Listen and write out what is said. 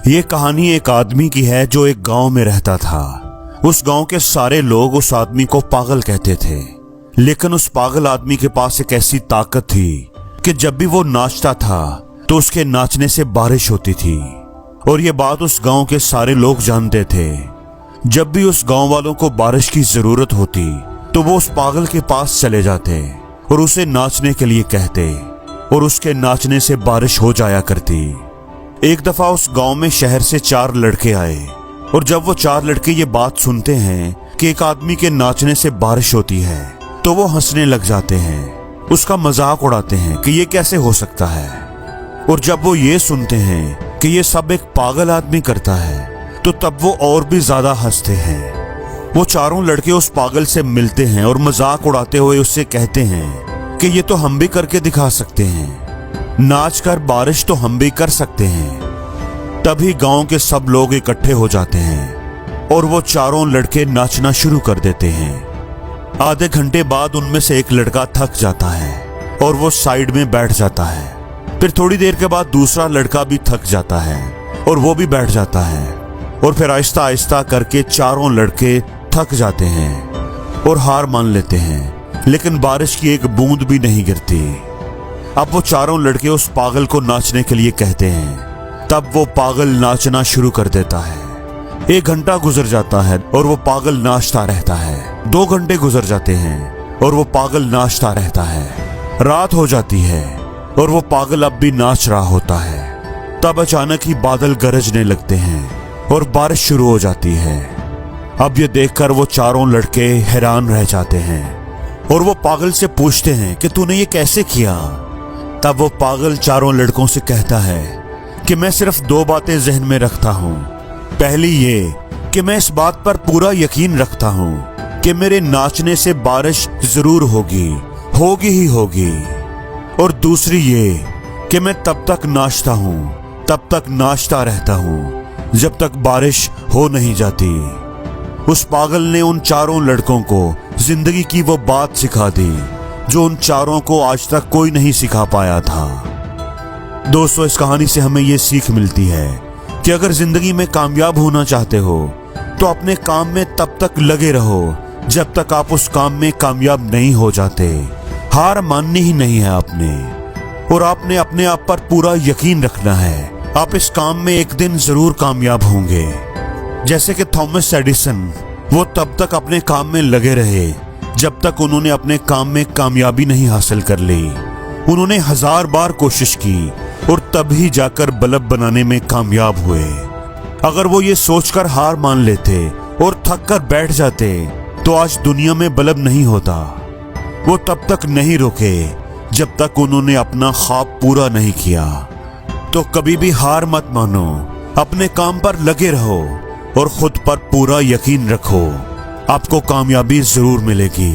ये कहानी एक आदमी की है जो एक गांव में रहता था। उस गांव के सारे लोग उस आदमी को पागल कहते थे, लेकिन उस पागल आदमी के पास एक ऐसी ताकत थी कि जब भी वो नाचता था तो उसके नाचने से बारिश होती थी। और ये बात उस गांव के सारे लोग जानते थे। जब भी उस गांव वालों को बारिश की जरूरत होती तो वो उस पागल के पास चले जाते और उसे नाचने के लिए कहते, और उसके नाचने से बारिश हो जाया करती। एक दफा उस गांव में शहर से 4 लड़के आए, और जब वो 4 लड़के ये बात सुनते हैं कि एक आदमी के नाचने से बारिश होती है तो वो हंसने लग जाते हैं, उसका मजाक उड़ाते हैं कि ये कैसे हो सकता है। और जब वो ये सुनते हैं कि ये सब एक पागल आदमी करता है तो तब वो और भी ज्यादा हंसते हैं। वो चारों लड़के उस पागल से मिलते हैं और मजाक उड़ाते हुए उससे कहते हैं कि ये तो हम भी करके दिखा सकते हैं, नाच कर बारिश तो हम भी कर सकते हैं। तभी गांव के सब लोग इकट्ठे हो जाते हैं और वो चारों लड़के नाचना शुरू कर देते हैं। आधे घंटे बाद उनमें से एक लड़का थक जाता है और वो साइड में बैठ जाता है। फिर थोड़ी देर के बाद दूसरा लड़का भी थक जाता है और वो भी बैठ जाता है। और फिर आहिस्ता आहिस्ता करके चारों लड़के थक जाते हैं और हार मान लेते हैं, लेकिन बारिश की एक बूंद भी नहीं गिरती। अब वो चारों लड़के उस पागल को नाचने के लिए कहते हैं। तब वो पागल नाचना शुरू कर देता है। 1 घंटा गुजर जाता है और वो पागल नाचता रहता है। 2 घंटे गुजर जाते हैं और वो पागल नाचता रहता है। रात हो जाती है और वो पागल अब भी नाच रहा होता है। तब अचानक ही बादल गरजने लगते हैं और बारिश शुरू हो जाती है। अब ये देखकर वो चारों लड़के हैरान रह जाते हैं और वो पागल से पूछते हैं कि तूने ये कैसे किया। तब वो पागल चारों लड़कों से कहता है कि मैं सिर्फ 2 बातें जहन में रखता हूँ। पहली ये कि मैं इस बात पर पूरा यकीन रखता हूँ कि मेरे नाचने से बारिश जरूर होगी ही होगी। और दूसरी ये कि मैं तब तक नाचता हूँ, तब तक नाचता रहता हूँ जब तक बारिश हो नहीं जाती। उस पागल ने उन चारों लड़कों को जिंदगी की वो बात सिखा दी जो उन चारों को आज तक कोई नहीं सिखा पाया था। दोस्तों, इस कहानी से हमें ये सीख मिलती है कि अगर जिंदगी में कामयाब होना चाहते हो तो अपने काम में तब तक लगे रहो जब तक आप उस काम में कामयाब नहीं हो जाते। हार माननी ही नहीं है आपने, और आपने अपने आप पर पूरा यकीन रखना है। आप इस काम में एक दिन जरूर कामयाब होंगे। जैसे कि थॉमस एडिसन, वो तब तक अपने काम में लगे रहे जब तक उन्होंने अपने काम में कामयाबी नहीं हासिल कर ली। उन्होंने 1000 बार कोशिश की और तभी जाकर बल्ब बनाने में कामयाब हुए। अगर वो ये सोचकर हार मान लेते और थक कर बैठ जाते तो आज दुनिया में बल्ब नहीं होता। वो तब तक नहीं रुके जब तक उन्होंने अपना ख्वाब पूरा नहीं किया। तो कभी भी हार मत मानो, अपने काम पर लगे रहो और खुद पर पूरा यकीन रखो, आपको कामयाबी जरूर मिलेगी।